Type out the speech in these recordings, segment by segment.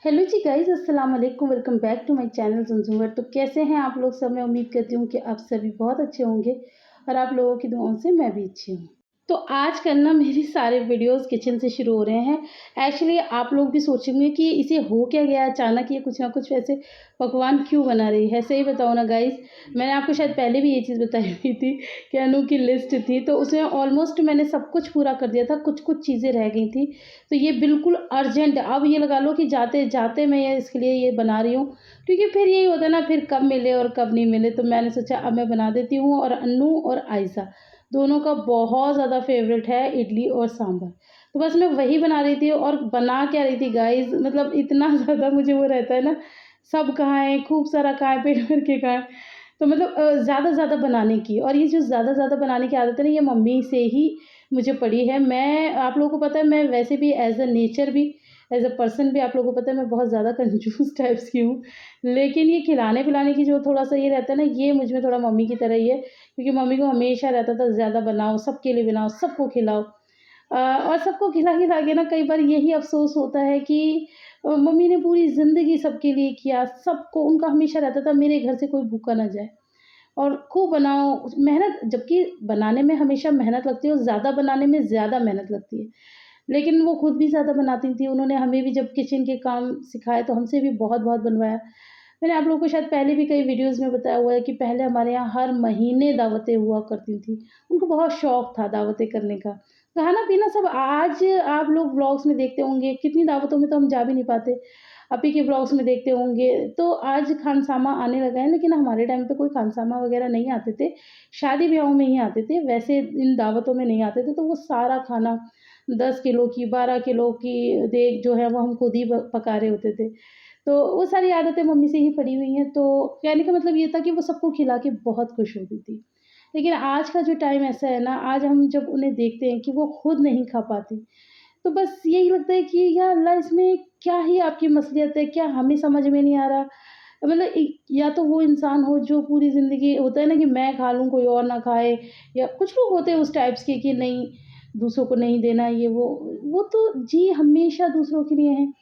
Hello जी guys, अस्सलाम वालेकुम। Welcome back to my channel ज़ुमज़ुमर। तो कैसे हैं आप लोग सब? मैं उम्मीद करती हूँ कि आप सभी बहुत अच्छे होंगे और आप लोगों की दुआओं से मैं भी अच्छी हूँ। तो आजकल ना मेरी सारे वीडियोज़ किचन से शुरू हो रहे हैं। एक्चुअली आप लोग भी सोचेंगे कि इसे हो क्या गया अचानक, ये कुछ ना कुछ वैसे पकवान क्यों बना रही है? सही बताऊँ ना गाइस, मैंने आपको शायद पहले भी ये चीज़ बताई हुई थी कि अनु की लिस्ट थी, तो उसमें ऑलमोस्ट मैंने सब कुछ पूरा कर दिया था, कुछ-कुछ चीज़ें रह गई थी। तो ये बिल्कुल अर्जेंट, अब ये लगा लो कि जाते-जाते मैं ये इसके लिए ये बना रही हूँ, क्योंकि फिर यही होता है ना, फिर कब मिले और कब नहीं मिले। तो मैंने सोचा अब मैं बना देती हूँ। और अन्नू और आयशा दोनों का बहुत ज़्यादा फ़ेवरेट है इडली और सांभर। तो बस मैं वही बना रही थी और बना क्या रही थी गाइज़, मतलब इतना ज़्यादा मुझे वो रहता है ना, सब खाएँ, खूब सारा खाएँ, पेट भर के खाएँ। तो मतलब ज़्यादा से ज़्यादा बनाने की, और ये जो ज़्यादा से ज़्यादा बनाने की आदत है ना, ये मम्मी से ही मुझे पड़ी है। मैं, आप लोगों को पता है, मैं वैसे भी एज़ अ नेचर भी, एज़ अ पर्सन भी, आप लोगों को पता है मैं बहुत ज़्यादा कंजूस टाइप्स की हूँ। लेकिन ये खिलाने-पिलाने की जो थोड़ा-सा ये रहता है ना, ये मुझ में थोड़ा मम्मी की तरह ही है, क्योंकि मम्मी को हमेशा रहता था ज़्यादा बनाओ, सबके लिए बनाओ, सबको खिलाओ। और सबको खिला-खिला के ना कई बार यही अफ़सोस होता है कि मम्मी ने पूरी ज़िंदगी सबके लिए किया, सबको, उनका हमेशा रहता था मेरे घर से कोई भूखा ना जाए। और खूब बनाओ, मेहनत, जबकि बनाने में हमेशा मेहनत लगती है और ज़्यादा बनाने में ज़्यादा मेहनत लगती है। लेकिन वो खुद भी ज़्यादा बनाती थीं, उन्होंने हमें भी जब किचन के काम सिखाए तो हमसे भी बहुत-बहुत बनवाया। मैंने आप लोगों को शायद पहले भी कई वीडियोज़ में बताया हुआ है कि पहले हमारे यहाँ हर महीने दावतें हुआ करती थीं। उनको बहुत शौक था दावतें करने का। खाना-पीना सब आज आप लोग व्लॉग्स में देखते होंगे, कितनी दावतों में तो हम जा भी नहीं पाते। आप ही के व्लॉग्स में देखते होंगे, तो आज खानसामा आने लगा है, लेकिन हमारे टाइम पे कोई खानसामा वगैरह नहीं आते थे। शादी-ब्याहों में ही आते थे, वैसे इन दावतों में नहीं आते थे। तो वो सारा खाना 10 किलो की, 12 किलो की देग जो है वो हम खुद ही प पका रहे होते थे। तो वो सारी आदतें मम्मी से ही पड़ी हुई हैं। तो कहने का मतलब ये था कि वो सबको खिला के बहुत खुश होती थी। लेकिन आज का जो टाइम ऐसा है ना, आज हम जब उन्हें देखते हैं कि वो खुद नहीं खा पाती, तो बस यही लगता है कि या अल्लाह, इसमें क्या ही आपकी मसलियत है? क्या हमें समझ में नहीं आ रहा? मतलब या तो वो इंसान हो जो पूरी ज़िंदगी, होता है ना कि मैं खा लूँ, कोई और ना खाए, या कुछ लोग होते हैं उस टाइप्स के कि नहीं, दूसरों को नहीं देना, ये वो तो जी हमेशा दूसरों के लिए हैं।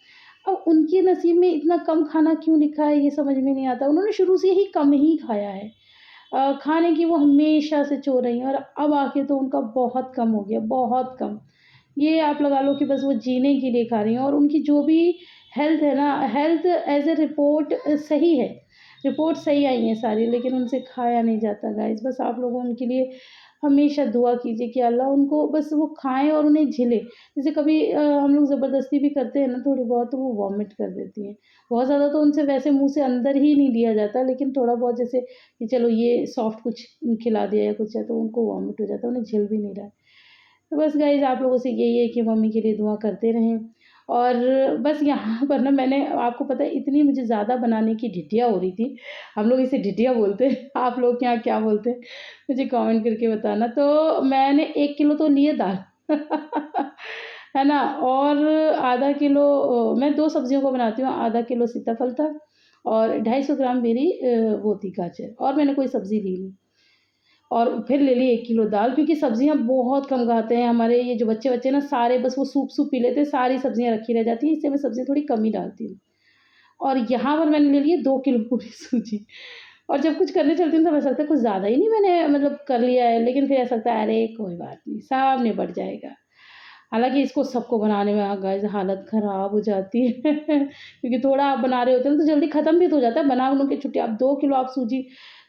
अब उनके नसीब में इतना कम खाना क्यों लिखा है, ये समझ में नहीं आता। उन्होंने शुरू से ही कम ही खाया है। खाने की वो हमेशा से चोर रही हैं, और अब आके तो उनका बहुत कम हो गया, बहुत कम। ये आप लगा लो कि बस वो जीने के लिए खा रही हैं, और उनकी जो भी हेल्थ है ना, हेल्थ एज़ अ रिपोर्ट सही है। रिपोर्ट सही आई हैं सारी, लेकिन उनसे खाया नहीं जाता गाइज़। बस आप लोग उनके लिए हमेशा दुआ कीजिए कि अल्लाह उनको बस वो खाएँ और उन्हें झेले। जैसे कभी हम लोग ज़बरदस्ती भी करते हैं ना थोड़ी बहुत, तो वो वॉमिट कर देती हैं। बहुत ज़्यादा तो उनसे वैसे मुँह से अंदर ही नहीं लिया जाता, लेकिन थोड़ा बहुत जैसे कि चलो ये सॉफ्ट कुछ खिला दिया या कुछ है, तो उनको वॉमिट हो जाता है, उन्हें झेल भी नहीं रहा है। तो बस गाइज़ आप लोगों से यही है कि मम्मी के लिए दुआ करते रहें। और बस यहाँ पर ना, मैंने आपको पता है, इतनी मुझे ज़्यादा बनाने की ढिठिया हो रही थी। हम लोग इसे ढिठिया बोलते हैं, आप लोग के यहाँ क्या बोलते हैं? मुझे कमेंट करके बताना। तो मैंने 1 किलो तो लिए दाल है ना? और आधा किलो, मैं 2 सब्जियों को बनाती हूँ, आधा किलो सीताफल था और 250 ग्राम मेरी वो थी गाजर, और मैंने कोई सब्ज़ी ली नहीं। और फिर ले ली 1 किलो दाल, क्योंकि सब्जियाँ बहुत कम खाते हैं हमारे ये जो बच्चे-वच्चे ना, सारे बस वो सूप-सूप पी लेते हैं, सारी सब्जियाँ रखी रह जाती हैं, इसलिए मैं सब्जियाँ थोड़ी कम ही डालती हूँ। और यहाँ पर मैंने ले लिए 2 किलो पूरी सूजी। और जब कुछ करने चलती हूँ तो ऐसा लगता है कुछ ज़्यादा ही नहीं मैंने मतलब कर लिया है, लेकिन फिर ऐसा लगता है अरे कोई बात नहीं, सब निपट जाएगा। हालाँकि इसको सबको बनाने में गाइस हालत ख़राब हो जाती है क्योंकि थोड़ा आप बना रहे होते हैं ना, तो जल्दी ख़त्म भी तो हो जाता है। बना-बनू के छुट्टी, आप 2 किलो आप सूजी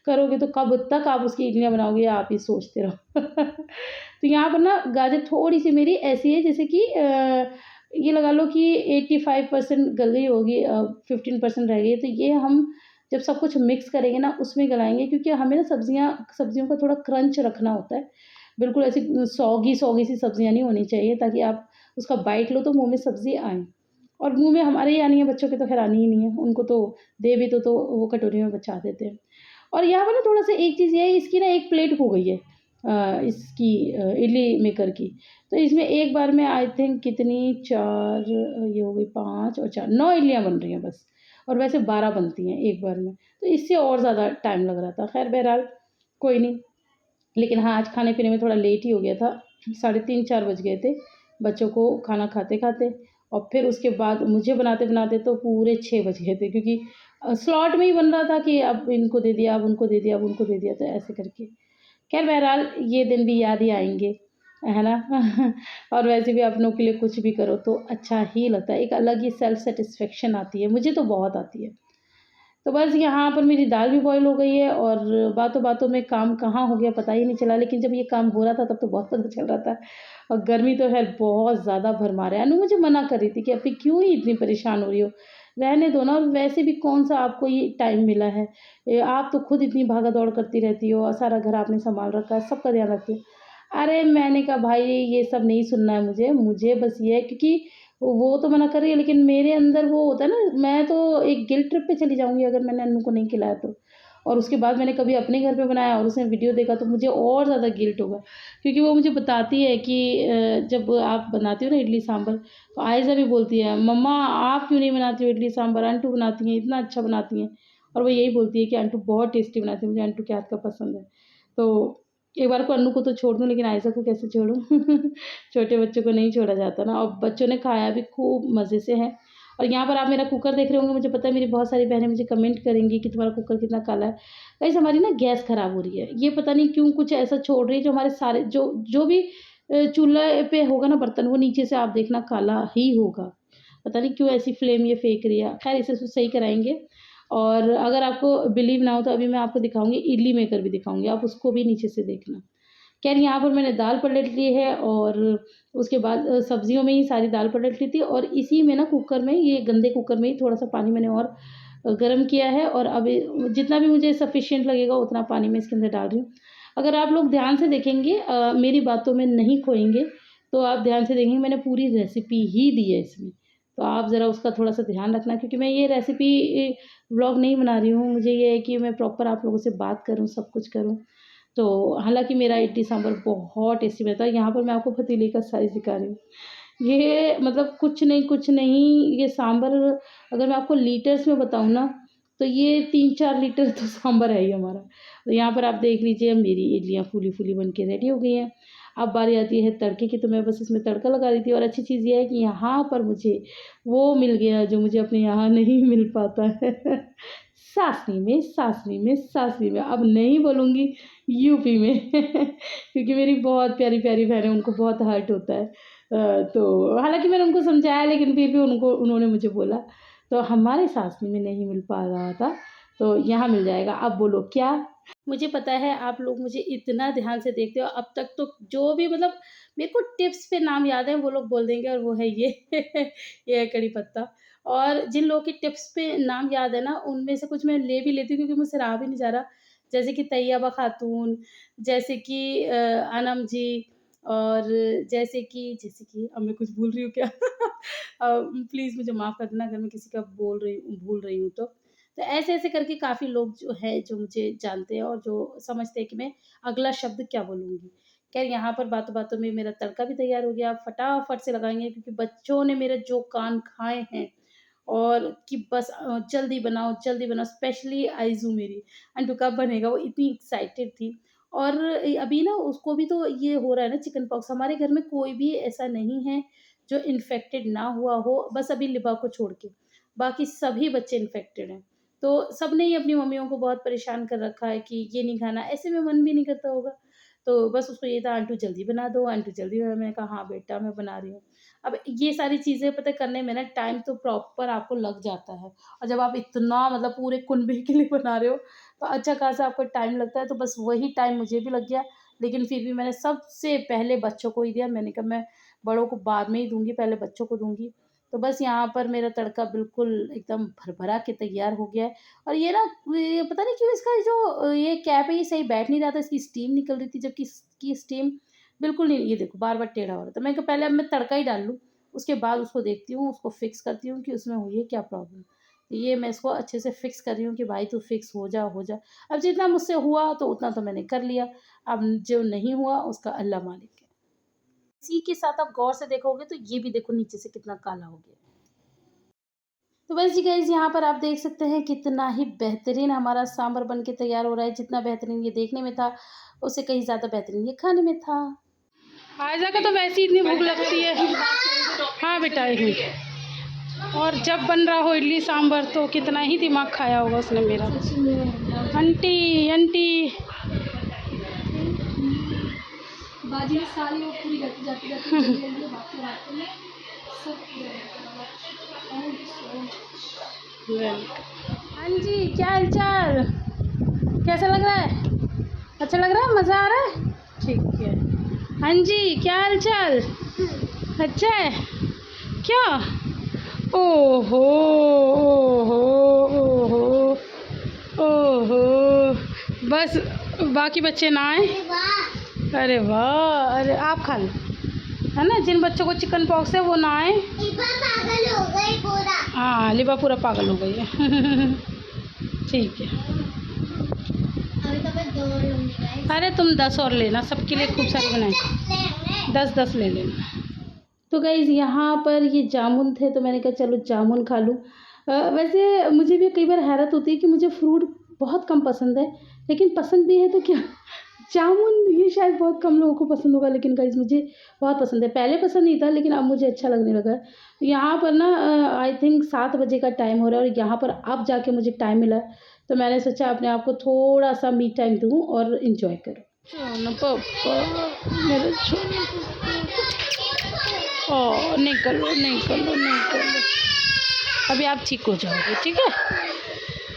करोगे तो कब तक आप उसकी इडलियाँ बनाओगे, आप ही सोचते रहो। तो यहाँ पर ना गाजर थोड़ी-सी मेरी ऐसी है जैसे कि ये लगा लो कि 85% गल गई होगी, 15% रह गई है। तो ये हम जब सब कुछ मिक्स करेंगे ना उसमें गलाएँगे, क्योंकि हमें ना सब्जियों का थोड़ा क्रंच रखना होता है। बिल्कुल ऐसी सौगी-सौगी सी सब्जियाँ नहीं होनी चाहिए, ताकि आप उसका बाइट लो तो मुँह में सब्ज़ी आए। और मुँह में हमारे ही आनी है, बच्चों के तो ख़ैर आनी ही नहीं है। उनको तो दे भी तो वो कटोरी में बचा देते हैं। और यहाँ पर ना थोड़ा-सा एक चीज़ ये है, इसकी ना 1 प्लेट हो गई है इसकी इडली मेकर की। तो इसमें एक बार में आई थिंक कितनी 4 ये हो गई, 5 और 4 9 इडलियाँ बन रही हैं बस, और वैसे 12 बनती हैं एक बार में। तो इससे और ज़्यादा टाइम लग रहा था। ख़ैर बहरहाल कोई नहीं। लेकिन हाँ, आज खाने-पीने में थोड़ा लेट ही हो गया था। साढ़े 3-4 बज गए थे बच्चों को खाना खाते-खाते। और फिर उसके बाद मुझे बनाते-बनाते तो पूरे 6 बज गए थे, क्योंकि स्लॉट में ही बन रहा था कि अब इनको दे दिया, अब उनको दे दिया, अब उनको दे दिया, तो ऐसे करके। ख़ैर बहरहाल ये दिन भी याद ही आएँगे, है ना? और वैसे भी अपनों के लिए कुछ भी करो तो अच्छा ही लगता है, एक अलग ही सेल्फ सैटिस्फैक्शन आती है, मुझे तो बहुत आती है। तो बस यहाँ पर मेरी दाल भी बॉयल हो गई है और बातों-बातों में काम कहाँ हो गया पता ही नहीं चला, लेकिन जब ये काम हो रहा था तब तो बहुत पता चल रहा था। और गर्मी तो ख़ैर बहुत ज़्यादा भरमा रहा है। अनु मुझे मना कर रही थी कि अभी क्यों ही इतनी परेशान हो रही हो? रहने दो ना, और वैसे भी कौन-सा आपको ये टाइम मिला है? आप तो खुद इतनी भागा-दौड़ करती रहती हो और सारा घर आपने सँभाल रखा है, सबका ध्यान रखती हो। अरे मैंने कहा भाई ये सब नहीं सुनना है मुझे, मुझे बस ये है, क्योंकि वो तो मना कर रही है, लेकिन मेरे अंदर वो होता है ना, मैं तो एक गिल्ट ट्रिप पे चली जाऊँगी अगर मैंने अन्नू को नहीं खिलाया तो। और उसके बाद मैंने कभी अपने घर पे बनाया और उसने वीडियो देखा तो मुझे और ज़्यादा गिल्ट होगा। क्योंकि वो मुझे बताती है कि जब आप बनाती हो ना इडली सांभर, तो आयज़ा भी बोलती है, "मम्मा आप क्यों नहीं बनाती हो इडली सांभर? आंटू बनाती हैं, इतना अच्छा बनाती हैं।" और वो यही बोलती है कि आंटू बहुत टेस्टी बनाती है, मुझे आंटू के हाथ का पसंद है। तो एक बार को अन्नू को तो छोड़ दूँ, लेकिन आयज़ा को कैसे छोड़ूँ? छोटे बच्चों को नहीं छोड़ा जाता ना, और बच्चों ने खाया भी खूब मज़े से है। और यहाँ पर आप मेरा कुकर देख रहे होंगे, मुझे पता है मेरी बहुत सारी बहनें मुझे कमेंट करेंगी कि तुम्हारा कुकर कितना काला है। गाइस हमारी ना गैस खराब हो रही है, ये पता नहीं क्यों कुछ ऐसा छोड़ रही है जो हमारे सारे जो जो भी चूल्हे पे होगा ना बर्तन, वो नीचे से आप देखना काला ही होगा। पता नहीं क्यों ऐसी फ्लेम ये फेंक रही है। खैर इसे सही कराएँगे। और अगर आपको बिलीव ना हो तो अभी मैं आपको दिखाऊँगी, इडली मेकर भी दिखाऊँगी, आप उसको भी नीचे से देखना। खैर यहाँ पर मैंने दाल पलट ली है और उसके बाद सब्जियों में ही सारी दाल पलट ली थी, और इसी में ना कुकर में, ये गंदे कुकर में ही थोड़ा-सा पानी मैंने और गरम किया है, और अभी जितना भी मुझे सफिशिएंट लगेगा उतना पानी मैं इसके अंदर डाल रही हूँ। अगर आप लोग ध्यान से देखेंगे, मेरी बातों में नहीं खोएँगे, तो आप ध्यान से देखेंगे मैंने पूरी रेसिपी ही दी है इसमें। तो आप ज़रा उसका थोड़ा-सा ध्यान रखना, क्योंकि मैं ये रेसिपी व्लॉग नहीं बना रही हूँ। मुझे ये है कि मैं प्रॉपर आप लोगों से बात करूँ, सब कुछ करूँ। तो हालाँकि मेरा इडली सांभर बहुत टेस्टी बनता है। यहाँ पर मैं आपको पतीले का साइज़ दिखा रही हूँ। ये मतलब कुछ नहीं, ये सांभर अगर मैं आपको लीटर्स में बताऊँ ना, तो ये 3-4 लीटर तो सांभर है ही हमारा। तो यहाँ पर आप देख लीजिए मेरी इडलियाँ फूली-फूली बन के रेडी हो गई हैं। अब बारी आती है तड़के की, तो मैं बस इसमें तड़का लगा रही थी, और अच्छी चीज़ ये है कि यहाँ पर मुझे वो मिल गया जो मुझे अपने यहाँ नहीं मिल पाता है। सासरी में, अब नहीं बोलूँगी यूपी में क्योंकि मेरी बहुत प्यारी-प्यारी बहन है, उनको बहुत हर्ट होता है। तो हालाँकि मैंने उनको समझाया, लेकिन फिर भी उन्होंने मुझे बोला, तो हमारे सासरी में नहीं मिल पा रहा था, तो यहाँ मिल जाएगा, अब बोलो क्या? मुझे पता है आप लोग मुझे इतना ध्यान से देखते हो, अब तक तो जो भी मतलब मेरे को टिप्स पे नाम याद है वो लोग बोल देंगे, और वो है ये ये है कड़ी पत्ता। और जिन लोगों के टिप्स पे नाम याद है ना, उनमें से कुछ मैं ले भी लेती हूँ, क्योंकि मुझसे रहा भी नहीं जा रहा। जैसे कि तैयबा खातून, जैसे कि अनम जी, और जैसे कि अब मैं कुछ भूल रही हूँ क्या? प्लीज़ मुझे माफ़ कर देना अगर मैं किसी का भूल रही हूँ तो। तो ऐसे-ऐसे करके काफ़ी लोग जो हैं, जो मुझे जानते हैं और जो समझते हैं कि मैं अगला शब्द क्या बोलूँगी। ख़ैर यहाँ पर बातों-बातों में मेरा तड़का भी तैयार हो गया, फटाफट से लगाएँगे, क्योंकि बच्चों ने मेरे जो कान खाए हैं, और कि बस जल्दी बनाओ, स्पेशली आइज़ू मेरी, आंटू कब बनेगा? वो इतनी एक्साइटेड थी। और अभी ना उसको भी तो ये हो रहा है ना चिकन पॉक्स, हमारे घर में कोई भी ऐसा नहीं है जो इन्फेक्टेड ना हुआ हो, बस अभी लिबा को छोड़ के, बाकी सभी बच्चे इन्फेक्टेड हैं। तो सबने ही अपनी मम्मियों को बहुत परेशान कर रखा है कि ये नहीं खाना, ऐसे में मन भी नहीं करता होगा। तो बस उसको ये था, आंटू जल्दी बना दो, आंटू जल्दी बना, मैंने कहा हाँ बेटा मैं बना रही हूँ। अब ये सारी चीज़ें पता है करने में ना टाइम तो प्रॉपर आपको लग जाता है, और जब आप इतना मतलब पूरे कुनबे के लिए बना रहे हो, तो अच्छा खासा आपको टाइम लगता है, तो बस वही टाइम मुझे भी लग गया। लेकिन फिर भी मैंने सबसे पहले बच्चों को ही दिया, मैंने कहा मैं बड़ों को बाद में ही दूँगी, पहले बच्चों को दूँगी। तो बस यहाँ पर मेरा तड़का बिल्कुल एकदम भरभरा के तैयार हो गया है। और ये ना, ये पता नहीं क्यों इसका जो ये कैप है ये सही बैठ नहीं रहा था, इसकी स्टीम निकल रही थी, जबकि इसकी स्टीम बिल्कुल नहीं, ये देखो बार-बार टेढ़ा हो रहा था। मैंने कहा पहले अब मैं तड़का ही डाल लूँ, उसके बाद उसको देखती हूँ, उसको फिक्स करती हूँ कि उसमें हुई है क्या प्रॉब्लम। तो ये मैं इसको अच्छे से फिक्स कर रही हूँ कि भाई तू फिक्स हो जा, हो जा। अब जितना मुझसे हुआ तो उतना तो मैंने कर लिया, अब जो नहीं हुआ उसका अल्लाह मालिक है। इसी के साथ आप गौर से देखोगे तो ये भी देखो नीचे से कितना काला हो गया। तो बस जी गाइज़ यहाँ पर आप देख सकते हैं कितना ही बेहतरीन हमारा सांभर बन के तैयार हो रहा है। जितना बेहतरीन ये देखने में था, उससे कहीं ज़्यादा बेहतरीन ये खाने में था। आयजा का तो वैसे ही इतनी भूख लगती है। हाँ बेटा एक मिनट। और जब बन रहा हो इडली सांभर तो कितना ही दिमाग खाया होगा उसने मेरा। आंटी आंटी बाजी सारी वो पूरी जाती जाती हाँ जी, क्या हाल चाल, कैसा लग रहा है? अच्छा लग रहा है, मज़ा आ रहा है? ठीक है। हाँ जी, क्या हाल चाल? अच्छा है क्या? ओहो ओहो ओहो ओहो, बस बाकी बच्चे ना आए। अरे वाह, अरे आप खा लो, है ना। जिन बच्चों को चिकन पॉक्स है वो ना आए। पागल हो गई पूरा। हाँ, लिबा पूरा पागल हो गई है। ठीक है। अरे तुम 10 और लेना, सबके लिए खूब सारी बनाए। 10 ले लेना। तो गाइज़ यहाँ पर ये जामुन थे तो मैंने कहा चलो जामुन खा लूँ। वैसे मुझे भी कई बार हैरत होती है कि मुझे फ्रूट बहुत कम पसंद है, लेकिन पसंद भी है तो क्या। जामुन ये शायद बहुत कम लोगों को पसंद होगा, लेकिन गाइज़ मुझे बहुत पसंद है। पहले पसंद नहीं था लेकिन अब मुझे अच्छा लगने लगा है। यहाँ पर ना आई थिंक 7 बजे का टाइम हो रहा है और यहाँ पर अब जाके मुझे टाइम मिला है, तो मैंने सोचा अपने आप को थोड़ा सा मी टाइम दूँ और इन्जॉय करूँ। सोना पापा मेरा सोना पापा, ओ निकलो निकलो निकलो, अभी आप ठीक हो जाओगे, ठीक है,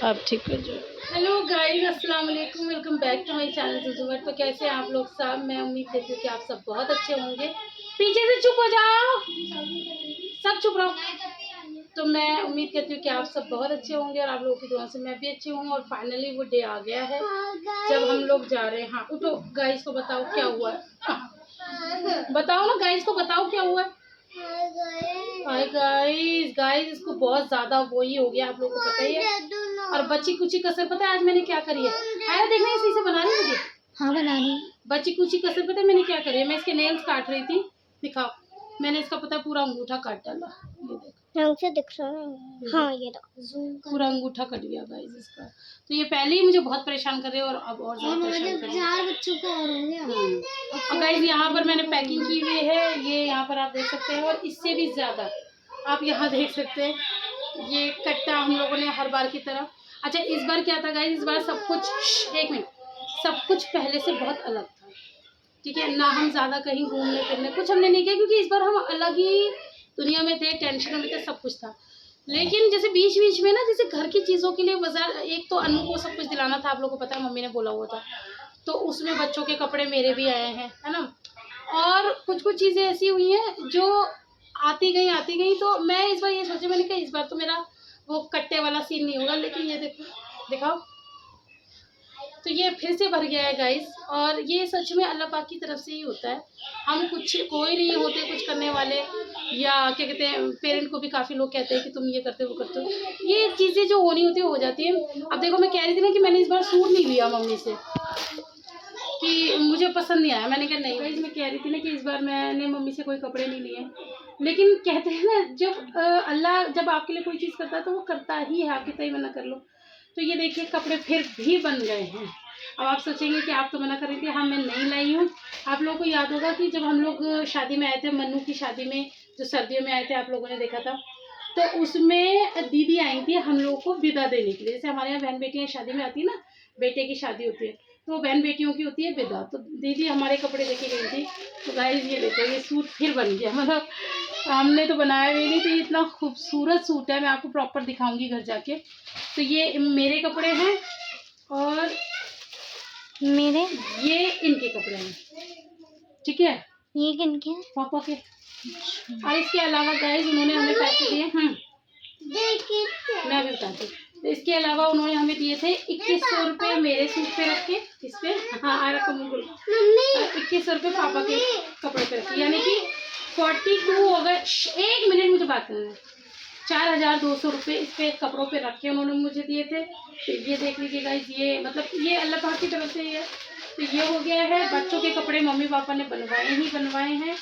आप ठीक हो जाओ। हेलो गाइस, अस्सलाम वालेकुम, welcome back to my channel जुजुमट। तो कैसे हैं आप लोग सब? मैं उम्मीद करती हूँ कि आप सब बहुत अच्छे होंगे। पीछे से चुप हो जाओ, सब चुप रहो। तो मैं उम्मीद करती हूँ कि आप सब बहुत अच्छे होंगे और आप लोगों की दुआ से मैं भी अच्छी हूँ। और फाइनली वो डे आ गया है जब हम लोग जा रहे हैं। हाँ उठो, गाइस को बताओ क्या हुआ है। बताओ ना गाइस को, बताओ क्या हुआ है। हाय गाइस, गाइस इसको बहुत ज्यादा वो ही हो गया, आप लोगों को पता ही है। और बच्ची कुची कसर पता है आज मैंने क्या करी है? आया देखना, इसी से बना रही मुझे। हाँ बना रही। बच्ची कुची कसर पता है मैंने क्या करी है? मैं इसके नेल्स काट रही थी, दिखाओ। मैंने इसका पता है पूरा अंगूठा काट डाला, ये देखो रंग से दिख रहा है। हाँ ये देखो पूरा अंगूठा कट गया गाइस इसका। तो ये पहले ही मुझे बहुत परेशान कर रहे हैं और अब और ज्यादा परेशान कर रहे हैं। 4 बच्चों को और हो गया। और गाइस यहाँ पर मैंने पैकिंग की हुई है, ये यहाँ पर आप देख सकते हैं, और इससे भी ज्यादा आप यहाँ देख सकते हैं। ये कट्टा हम लोगों ने हर बार की तरह। अच्छा इस बार क्या था गाइस, इस बार सब कुछ, एक मिनट, सब कुछ पहले से बहुत अलग था, ठीक है ना। हम ज्यादा कहीं घूमने फिरने कुछ हमने नहीं किया, क्योंकि इस बार हम अलग ही दुनिया में थे, टेंशन में थे, सब कुछ था। लेकिन जैसे बीच बीच में ना, जैसे घर की चीज़ों के लिए बाजार, एक तो अनु को सब कुछ दिलाना था, आप लोगों को पता है मम्मी ने बोला हुआ था, तो उसमें बच्चों के कपड़े मेरे भी आए हैं, है ना। और कुछ कुछ चीज़ें ऐसी हुई हैं जो आती गई। तो मैं इस बार ये सोची, मैंने कहा इस बार तो मेरा वो कट्टे वाला सीन नहीं होगा, लेकिन ये देखो, दिखाओ, तो ये फिर से भर गया है गाइस। और ये सच में अल्लाह पाक की तरफ से ही होता है। हम कुछ कोई नहीं होते कुछ करने वाले, या क्या कहते हैं, पेरेंट को भी काफ़ी लोग कहते हैं कि तुम ये करते हो वो करते हो, ये चीज़ें जो होनी होती है हो जाती है। अब देखो मैं कह रही थी ना कि मैंने इस बार सूट नहीं लिया मम्मी से, कि मुझे पसंद नहीं आया। मैंने कहा नहीं गाइस, मैं कह रही थी ना कि इस बार मैंने मम्मी से कोई कपड़े नहीं लिए। लेकिन कहते हैं ना, जब अल्लाह जब आपके लिए कोई चीज़ करता है तो वो करता ही है, आपके तय मना कर लो। तो ये देखिए कपड़े फिर भी बन गए हैं। अब आप सोचेंगे कि आप तो मना कर रही थी। हाँ मैं नहीं लाई हूँ। आप लोगों को याद होगा कि जब हम लोग शादी में आए थे, मन्नू की शादी में, जो सर्दियों में आए थे, आप लोगों ने देखा था, तो उसमें दीदी आई थी हम लोगों को विदा देने के लिए। जैसे हमारे यहाँ बहन बेटियाँ शादी में आती है ना, बेटे की शादी होती है तो बहन बेटियों की होती है विदा, तो दीदी हमारे कपड़े लेके गई थी। तो गाइस ये देखो, ये सूट फिर बन गया, मतलब हमने तो बनाया भी नहीं। तो ये इतना खूबसूरत सूट है, मैं आपको प्रॉपर दिखाऊंगी घर जाके। तो ये मेरे कपड़े हैं और मेरे ये इनके कपड़े हैं, ठीक है। ये किनके हैं? पापा के। और इसके अलावा गाइस उन्होंने हमें पैसे दिए, मैं भी बताती हूँ। तो इसके अलावा उन्होंने हमें दिए थे 2100 रुपये मेरे सूट पे रख के, इस पे, हाँ आ रखा 2100 रुपये पापा के कपड़े पे रखे, यानी कि 42 हो गए। एक मिनट मुझे बात करना है। 4200 रुपये इस पे कपड़ों पे रख के उन्होंने मुझे दिए थे। तो ये देख लीजिए गाइस, ये मतलब ये अल्लाह पाक की तरफ से ही है। तो ये हो गया है, बच्चों के कपड़े मम्मी पापा ने बनवाए हैं,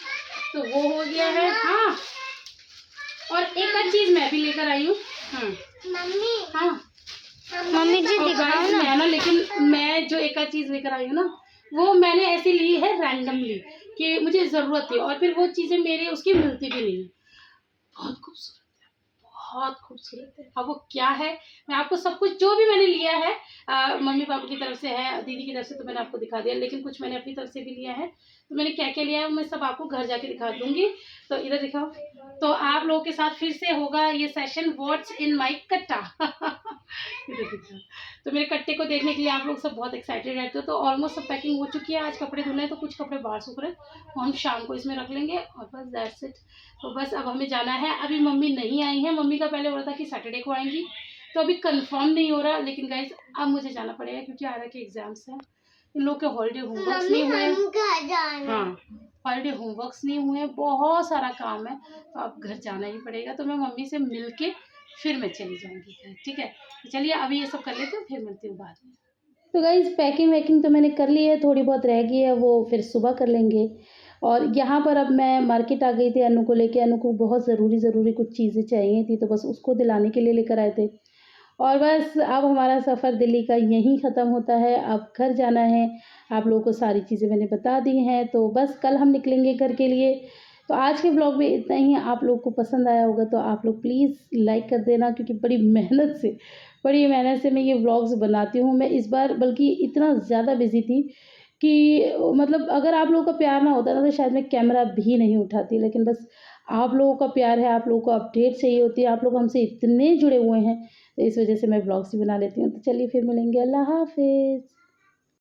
तो वो हो गया है। हाँ और एक और चीज़ मैं भी लेकर आई हूँ। मम्मी, हाँ मम्मी जी दिखाओ ना। लेकिन मैं जो एक और चीज़ लेकर आई हूँ ना, वो मैंने ऐसे ली है रैंडमली कि मुझे ज़रूरत थी और फिर वो चीज़ें मेरे उसकी मिलती भी नहीं है। बहुत खूबसूरत है, बहुत खूबसूरत है। अब वो क्या है, मैं आपको सब कुछ जो भी मैंने लिया है मम्मी-पापा की तरफ से है, दीदी की तरफ से तो मैंने आपको दिखा दिया, लेकिन कुछ मैंने अपनी तरफ से भी लिया है। तो मैंने क्या-क्या लिया है, वो मैं सब आपको घर जाके दिखा दूँगी। तो इधर दिखाओ, तो आप लोगों के साथ फिर से होगा ये सेशन व्हाट्स इन माय कट्टा। इधर दिखाओ। तो मेरे कट्टे को देखने के लिए आप लोग सब बहुत एक्साइटेड रहते हो। तो ऑलमोस्ट सब पैकिंग हो चुकी है, आज कपड़े धुलने हैं, तो कुछ कपड़े बाहर सूख रहे हैं, वो हम शाम को इसमें रख लेंगे और बस दैट्स इट। तो बस अब हमें जाना है, अभी मम्मी नहीं आई हैं, मम्मी का पहले हो रहा था कि सैटरडे को आएँगी, तो अभी कन्फर्म नहीं हो रहा, लेकिन गाइज़ अब मुझे जाना पड़ेगा क्योंकि आर्या के एग्ज़ाम्स हैं। इन लोग के हॉलिडे होमवर्क्स नहीं हुए हैं। हाँ, हॉलिडे होमवर्क्स नहीं हुए हैं, बहुत सारा काम है, तो अब घर जाना ही पड़ेगा। तो मैं मम्मी से मिल के फिर मैं चली जाऊँगी घर, ठीक है? तो चलिए अभी ये सब कर लेते हैं, फिर मिलती हूँ बाद में। तो गाइज़ पैकिंग वैकिंग तो मैंने कर ली है, थोड़ी बहुत रह गई है, वो फिर सुबह कर लेंगे। और यहाँ पर अब मैं मार्केट आ गई थी अनु को लेके, अनु को बहुत ज़रूरी कुछ चीज़ें चाहिए थी, तो बस उसको दिलाने के लिए लेकर आए थे। और बस अब हमारा सफ़र दिल्ली का यहीं ख़त्म होता है, अब घर जाना है। आप लोगों को सारी चीज़ें मैंने बता दी हैं, तो बस कल हम निकलेंगे घर के लिए। तो आज के व्लॉग में इतना ही, आप लोग को पसंद आया होगा तो आप लोग प्लीज़ लाइक कर देना क्योंकि बड़ी मेहनत से मैं ये व्लॉग्स बनाती हूँ। मैं इस बार बल्कि इतना ज़्यादा बिज़ी थी कि मतलब अगर आप लोगों का प्यार ना होता ना तो शायद मैं कैमरा भी नहीं उठाती। लेकिन बस आप लोगों का प्यार है, आप लोगों को अपडेट चाहिए होती है, आप लोग हमसे इतने जुड़े हुए हैं, तो इस वज़ह से मैं व्लॉग्स भी बना लेती हूँ। तो चलिए फिर मिलेंगे, अल्लाह हाफ़िज़।